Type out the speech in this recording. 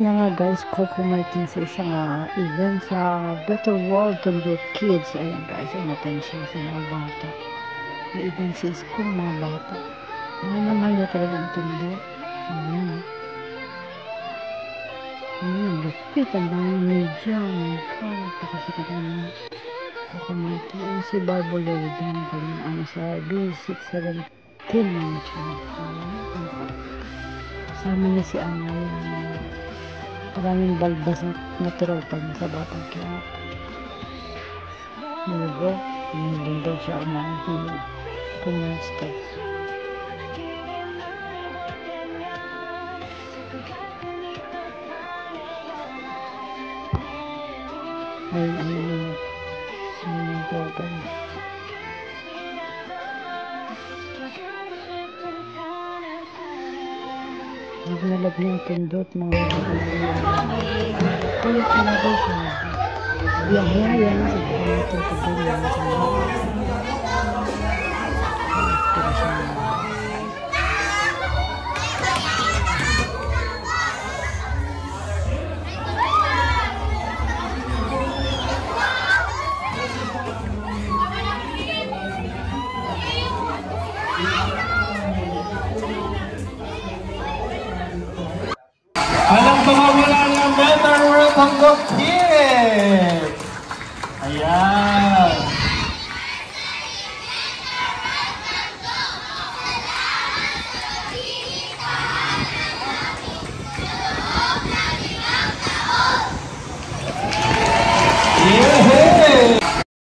Yan nga guys, Coco Martin sa isang event sa Better World to the Kids. Ayan guys, in-attention sa mga bata. May event sa school mga bata. Ano naman niya talaga ang tundo. Ayan. Ayan, lupit. Ang dami media. Napakasikat naman. Coco Martin. Ayan si Barbo Loredan. Ano sa B617 mga channel. Kasama niya si Ana. Maraming balbas na natural pa niya sa batang kaya. Nubo, hindi daw siya umahin. Pumusta. Ayun. Ayun po guys. Naglalab niya ang tundot mga tulad na daw siya. Biyahe-yan sa pagkamatong pagkamatong sa mga inspirasyon. Alam ko mawala ng Better World to the Kids.